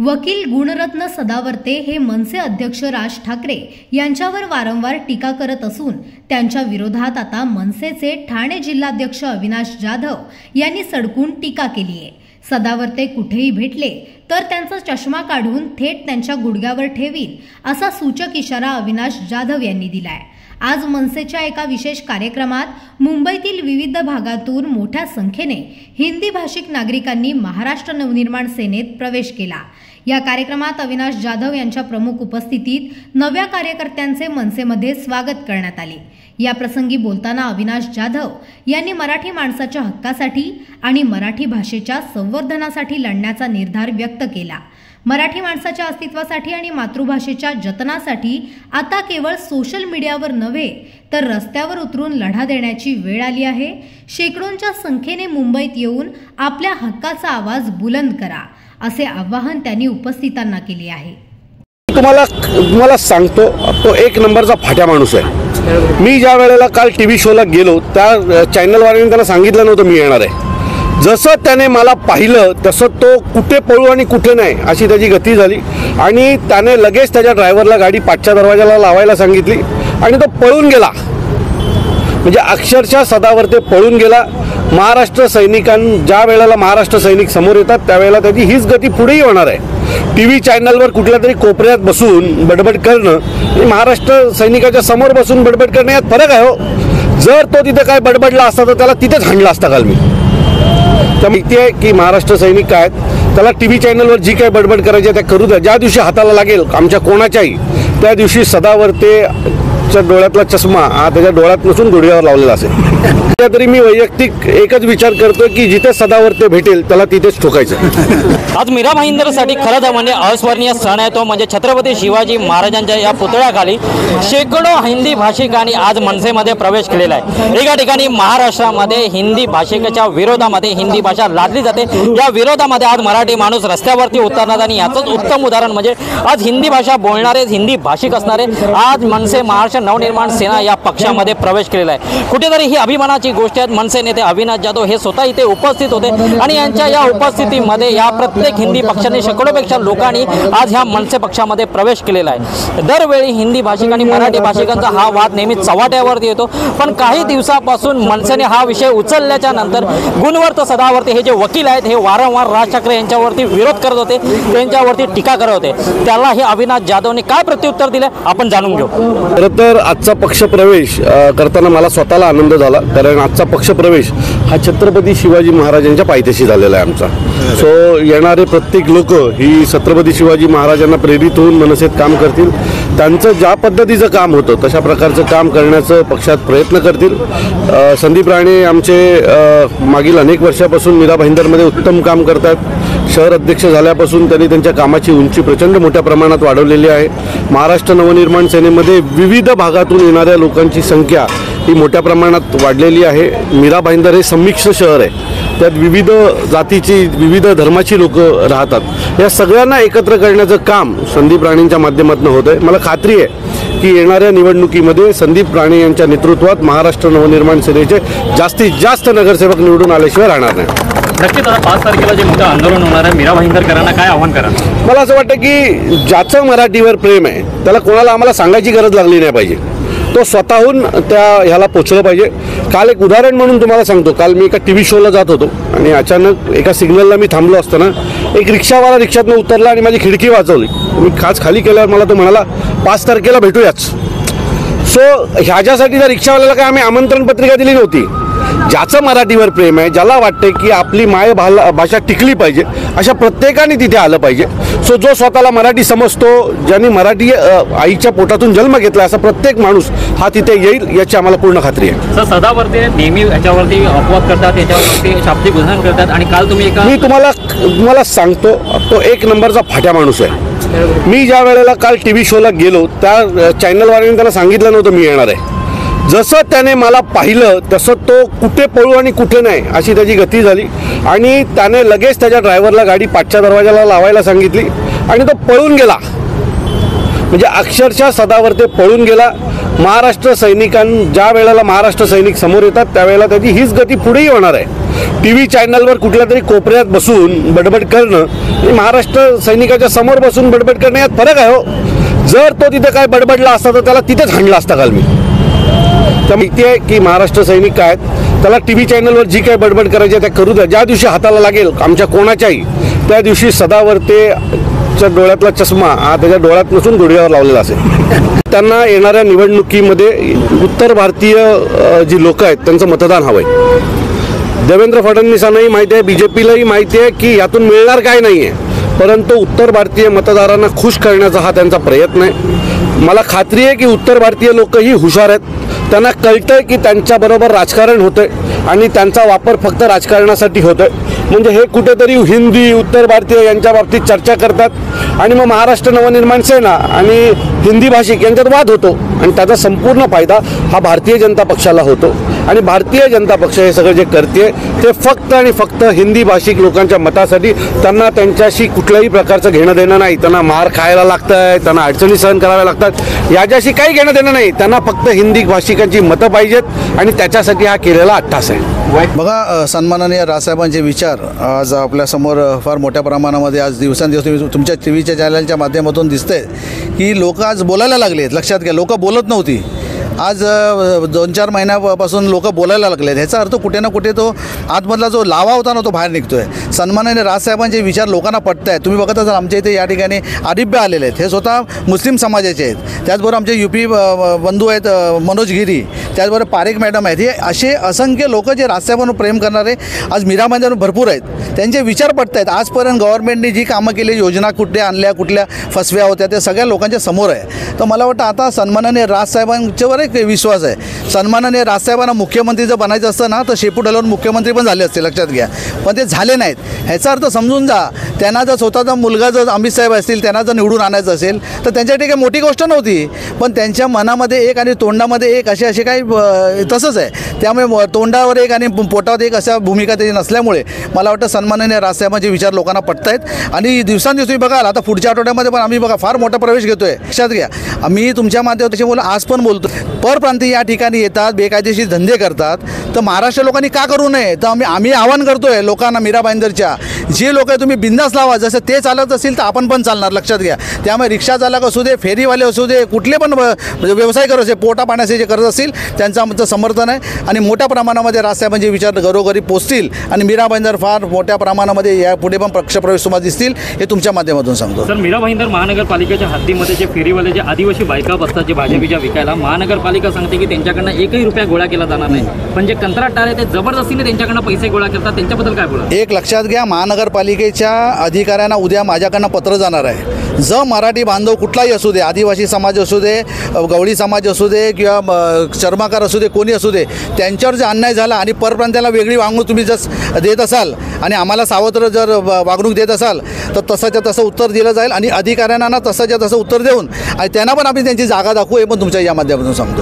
वकील गुणरत्न सदावर्ते हे मनसे अध्यक्ष राज ठाकरे यांच्यावर वारंवार टीका करत असून त्यांच्या विरोधात आता मनसेचे ठाणे जिल्हाध्यक्ष अविनाश जाधव यांनी सडकून टीका केली आहे। सदावर्ते कुठेही भेटले तर त्यांचा चष्मा काढून थेट त्यांच्या गुडघ्यावर ठेवील असा सूचक इशारा अविनाश जाधव यांनी दिलाय। आज मनसेच्या एका विशेष कार्यक्रमात मुंबईतील विविध भागातून मोठ्या संख्येने हिंदी भाषिक नागरिकांनी महाराष्ट्र नवनिर्माण सेनेत प्रवेश केला। या कार्यक्रमात अविनाश जाधव यांच्या प्रमुख उपस्थितीत नव्या कार्यकर्त्यांचे मनसेमध्ये स्वागत करण्यात आले। या प्रसंगी बोलताना अविनाश जाधव यांनी मराठी माणसाच्या हक्कासाठी आणि मराठी भाषेच्या संवर्धनासाठी लढण्याचा निर्धार व्यक्त केला। मराठी माणसाच्या अस्तित्वासाठी आणि मातृभाषेच्या जतनासाठी आता केवळ सोशल मीडियावर नव्हे तर रस्त्यावर उतरून लढा देण्याची वेळ आली आहे। शेकडोंच्या संख्येने मुंबईत येऊन आपल्या हक्काचा आवाज बुलंद करा असे आवाहन त्यांनी उपस्थितांना केले आहे। तुम्हाला सांगतो, तो एक नंबरचा फाट्या माणूस आहे। मी ज्या वेळेला काल टीव्ही शोला गेलो त्या चॅनलवाल्याने त्यांना सांगितलं नव्हतं मी येणार आहे। जसं त्याने मला पाहिलं तसं तो कुठे पळू आणि कुठे नाही अशी त्याची गती झाली आणि त्याने लगेच त्याच्या ड्रायव्हरला गाडी पाठच्या दरवाजाला लावायला सांगितली आणि तो पळून गेला। म्हणजे अक्षरशः सदावर्ते पळून गेला। महाराष्ट्र ज्या वेळेला महाराष्ट्र सैनिक समोर येतात त्यावेळेला त्याची हीच गती पुढेही होणार आहे। टीव्ही चॅनलवर कुठल्या तरी कोपऱ्यात बसून बडबड करणं आणि महाराष्ट्र सैनिकाच्या समोर बसून बडबड करणं यात फरक आहे हो। जर तो तिथे काय बडबडला असता तर त्याला तिथेच हाणला असता काल मी। तर माहिती आहे की महाराष्ट्र सैनिक काय त्याला टीव्ही चॅनलवर जी काय बडबड करायची त्या करू द्या। ज्या दिवशी हाताला लागेल आमच्या कोणाच्याही त्या दिवशी सदावर्तेच्या डोळ्यातला चष्मा हा त्याच्या डोळ्यात नसून गुडघ्यावर लावलेला असेल। तरी मी वैयक्तिक एकच विचार करतो की जिथे सदावर्ते भेटेल त्याला तिथेच ठोकायचं। आज मीरा भाईंदरसाठी खरं तर म्हणजे अविस्मरणीय क्षण आहे तो म्हणजे छत्रपती शिवाजी महाराजांच्या या पुतळ्याखाली शेकडो हिंदी भाषिकांनी आज मनसेमध्ये प्रवेश केलेला आहे। एका ठिकाणी महाराष्ट्रामध्ये हिंदी भाषिकाच्या विरोधामध्ये हिंदी भाषा लादली जाते, या विरोधामध्ये आज मराठी माणूस रस्त्यावरती उतरणार आणि याचंच उत्तम उदाहरण म्हणजे आज हिंदी भाषा बोलणारे हिंदी भाषिक असणारे आज मनसे महाराष्ट्र नवनिर्माण सेना या पक्षामध्ये प्रवेश केलेला आहे। कुठेतरी ही अभिमानाची गोष्ट आहे। मनसे नेते अविनाश जाधव हे स्वतः इथे उपस्थित होते आणि यांच्या या उपस्थितीमध्ये या प्रत्येक हिंदी पक्षाने शेकडोपेक्षा लोकांनी आज ह्या मनसे पक्षामध्ये प्रवेश केलेला आहे। दरवेळी हिंदी भाषिक आणि मराठी भाषिकांचा हा वाद नेहमी चव्हाट्यावरती येतो, पण काही दिवसापासून मनसेने हा विषय उचलल्याच्या नंतर गुणवर्त सदावर्ते हे जे वकील आहेत हे वारंवार राज ठाकरे यांच्यावरती विरोध करत होते, त्यांच्यावरती टीका करत होते। त्याला हे अविनाश जाधवने काय प्रत्युत्तर दिले आपण जाणून घेऊ। खरं तर आजचा पक्षप्रवेश करताना मला स्वतःला आनंद झाला, कारण आजचा पक्षप्रवेश हा छत्रपती शिवाजी महाराजांच्या पायथ्याशी झालेला आहे आमचा। सो येणारे प्रत्येक लोक ही छत्रपती शिवाजी महाराजांना प्रेरित होऊन मनसेत काम करतील, त्यांचं ज्या पद्धतीचं काम होतं तशा प्रकारचं काम करण्याचं पक्षात प्रयत्न करतील। संदीप राणे आमचे मागील अनेक वर्षापासून मीरा भाईंदरमध्ये उत्तम काम करतात। शहर अध्यक्ष झाल्यापासून त्यांनी त्यांच्या कामाची उंची प्रचंड मोठ्या प्रमाणात वाढवलेली आहे। महाराष्ट्र नवनिर्माण सेनेमध्ये विविध भागातून येणाऱ्या लोकांची संख्या ही मोठ्या प्रमाणात वाढलेली आहे। मीरा भाईंदर हे संमिश्र शहर आहे, त्यात विविध जातीची विविध धर्माची लोक राहतात। या सगळ्यांना एकत्र करण्याचं काम संदीप राणेंच्या माध्यमातून होत आहे। मला खात्री आहे की येणाऱ्या निवडणुकीमध्ये संदीप राणे यांच्या नेतृत्वात महाराष्ट्र नवनिर्माण सेनेचे जास्तीत जास्त नगरसेवक निवडून आल्याशिवाय राहणार नाही। नक्कीच 5 तारखेला जे मोठं आंदोलन होणार आहे, मीरा भाईंदरकरांना काय आव्हान करा? मला असं वाटतं की ज्याचं मराठीवर प्रेम आहे त्याला कोणाला आम्हाला सांगायची गरज लागली नाही पाहिजे, तो स्वतःहून त्या ह्याला पोचलं पाहिजे। काल एक उदाहरण म्हणून तुम्हाला सांगतो, काल मी एका टीव्ही शोला जात होतो आणि अचानक एका सिग्नलला मी थांबलो असताना एक रिक्षावाला रिक्षातनं उतरला आणि माझी खिडकी वाजवली। मी खाली केल्यावर मला तो म्हणाला 5 तारखेला भेटूयाच। सो ह्याच्यासाठी त्या रिक्षावाल्याला काय आम्ही आमंत्रण पत्रिका दिली नव्हती। ज्याचं मराठीवर प्रेम आहे, ज्याला वाटते की आपली भाषा टिकली पाहिजे, अशा प्रत्येकाने तिथे आलं पाहिजे। सो जो स्वतःला मराठी समजतो, ज्यांनी मराठी आईच्या पोटातून जन्म घेतला असा प्रत्येक माणूस हा तिथे येईल याची आम्हाला पूर्ण खात्री आहे। सर, सदावर्ते नेहमी याच्यावरती अपवाद करतात, याच्यावरती शाब्दिक उल्लंघन करतात आणि काल तुम्ही मी तुम्हाला सांगतो, तो एक नंबरचा फाट्या माणूस आहे। मी ज्या वेळेला काल टीव्ही शोला गेलो त्या चॅनलवाल्याने त्यांना सांगितलं नव्हतं मी येणार आहे। जसं त्याने मला पाहिलं तसं तो कुठे पळू आणि कुठे नाही अशी त्याची गती झाली आणि त्याने लगेच त्याच्या ड्रायव्हरला गाडी पाठच्या दरवाजाला लावायला सांगितली आणि तो पळून गेला। म्हणजे अक्षरशः सदावर्ते पळून गेला। महाराष्ट्र ज्या वेळेला महाराष्ट्र सैनिक समोर येतात त्यावेळेला त्याची हीच गती पुढेही होणार आहे. TV चॅनलवर कुठल्या तरी कोपऱ्यात बसून बडबड करणं आणि महाराष्ट्र सैनिकाच्या समोर बसून बडबड करणं यात फरक आहे हो. जर तो तिथे काय बडबडला असता तर त्याला तिथेच हाणला असता काल मी. तर माहिती आहे की महाराष्ट्र सैनिक काय त्याला TV चॅनलवर जी काय बडबड करायची त्या करू द्या. ज्या दिवशी हाताला लागेल आमच्या कोणाच्याही त्या दिवशी सदावर्तेच्या डोळ्यातला चष्मा हा त्याच्या डोळ्यात नसून गुडघ्यावर लावलेला असेल. त्यांना येणाऱ्या निवडणुकीमध्ये उत्तर भारतीय जी लोक आहेत त्यांचं मतदान हवं आहे. देवेंद्र फडणवीसांनाही माहिती आहे, BJPलाही माहिती आहे की यातून मिळणार काय नाही आहे, परंतु उत्तर भारतीय मतदारांना खुश करण्याचा हा त्यांचा प्रयत्न आहे. मला खात्री आहे की उत्तर भारतीय लोकही हुशार आहेत. त्यांना कळतंय की त्यांच्याबरोबर राजकारण होतंय आणि त्यांचा वापर फक्त राजकारणासाठी होतोय. म्हणजे हे कुठेतरी हिंदी उत्तर भारतीय यांच्या बाबतीत चर्चा करतात आणि मग महाराष्ट्र नवनिर्माण सेना आणि हिंदी भाषिक यांच्यात वाद होतो आणि त्याचा संपूर्ण फायदा हा भारतीय जनता पक्षाला होतो. आणि भारतीय जनता पक्ष हे सगळं जे करते ते फक्त आणि फक्त हिंदी भाषिक लोकांच्या मतासाठी. त्यांना त्यांच्याशी कुठल्याही प्रकारचं घेणं देणं नाही. त्यांना मार खायला लागतं आहे, त्यांना अडचणी सहन कराव्या लागतात, याच्याशी काही घेणं देणं नाही. त्यांना फक्त हिंदी भाषिकांची मतं पाहिजेत आणि त्याच्यासाठी हा केलेला अट्टास आहे. बघा, सन्माननीय राजसाहेबांचे विचार आज आपल्यासमोर फार मोठ्या प्रमाणामध्ये आज दिवसांदिवस तुमच्या TVच्या चॅनलच्या माध्यमातून दिसतंय की लोक आज बोलायला लागले आहेत. लक्षात घ्या, लोक बोलत नव्हती, आज 2-4 महिन्यापासून लोक बोलायला लागले आहेत. ह्याचा अर्थ कुठे ना कुठे तो आतमधला जो लावा होता ना तो बाहेर निघतो आहे. सन्माननीय राजसाहेबांचे विचार लोकांना पटत आहेत. तुम्ही बघत असाल आमच्या इथे या ठिकाणी आरिब्य आलेले आहेत, हे स्वतः मुस्लिम समाजाचे आहेत. त्याचबरोबर आमचे UP बंधू आहेत मनोज गिरी, त्याचबरोबर पारेख मॅडम आहेत. हे असे असंख्य लोक जे राजसाहेबांवर प्रेम करणारे आज मीराबाईंवर भरपूर आहेत. त्यांचे विचार पटत आहेत. आजपर्यंत गव्हर्नमेंटने जी कामं केली, योजना कुठल्या आणल्या, कुठल्या फसव्या होत्या, त्या सगळ्या लोकांच्या समोर आहे. तर मला वाटतं आता सन्माननीय राजसाहेबांच्यावर एक विश्वास आहे. सन्माननीय राजसाहेबांना मुख्यमंत्री जर बनायचं असतं ना तर शेपूट हलवून मुख्यमंत्री पण झाले असते, लक्षात घ्या. पण ते झाले नाहीत. ह्याचा अर्थ समजून जा, त्यांना जर स्वतःचा मुलगा जर अमित साहेब असतील, त्यांना जर निवडून आणायचं असेल तर त्यांच्यासाठी काही मोठी गोष्ट नव्हती. पण त्यांच्या मनामध्ये एक आणि तोंडामध्ये एक असे काही तसंच आहे. त्यामुळे तोंडावर एक आणि पोटावर एक अशा भूमिका त्याची नसल्यामुळे मला वाटतं सन्माननीय राजसाहेबांचे विचार लोकांना पटत आहेत. आणि दिवसांदिवस तुम्ही बघाल आता पुढच्या आठवड्यामध्ये पण आम्ही बघा फार मोठा प्रवेश घेतो आहे. लक्षात घ्या, आम्ही तुमच्या माध्यमातून बोला आज पण बोलतो. परप्रांतीय या ठिकाणी येतात, बेकायदेशीर धंदे करतात, तर महाराष्ट्र लोकांनी का करू नये. तर आम्ही आवाहन करतोय लोकांना, मीरा भाईंदरच्या जे लोक आहे तुम्ही बिंदास लावा. जसं ते चालत असतील तर आपण पण चालणार, लक्षात घ्या. त्यामुळे रिक्षा चालक असू दे, फेरीवाले असू दे, कुठले पण व्यवसाय करत असेल, पोटा पाण्याचे जे करत असतील त्यांचं आमचं समर्थन आहे. आणि मोठ्या प्रमाणामध्ये राजसाहेबांचे विचार घरोघरी पोचतील आणि मीरा भाईंदर फार मोठ्या प्रमाणामध्ये यापुढे पण पक्षप्रवेश तुम्हाला दिसतील, हे तुमच्या माध्यमातून सांगतो. सर, मीरा भाईंदर महानगरपालिकेच्या हद्दीमध्ये जे फेरीवाले जे आदिवासी बायका बसतात, जे भाजीबिजा विकायला, महानगरपालिका सांगते की त्यांच्याकडनं 1ही रुपया गोळा केला जाणार नाही. पण जे कंत्राटदार आहे ते जबरदस्तीने त्यांच्याकडनं पैसे गोळा करतात, त्यांच्याबद्दल काय बोला. एक लक्षात घ्या, महानगरपालिकेच्या अधिकाऱ्यांना उद्या माझ्याकडनं पत्र जाणार आहे. जर मराठी बांधव कुठलाही असू दे, आदिवासी समाज असू दे, गवळी समाज असू दे किंवा चर्माकार असू दे, कोणी असू दे, त्यांच्यावर जर अन्याय झाला आणि परप्रांताला वेगळी वागणूक तुम्ही जर देत असाल आणि आम्हाला सावत्र जर वागणूक देत असाल तर तसंच्या तसं उत्तर दिलं जाईल. आणि अधिकाऱ्यांना तसंच्या तसं उत्तर देऊन आणि त्यांना पण आम्ही त्यांची जागा दाखवू, हे पण तुमच्या या माध्यमातून सांगतो.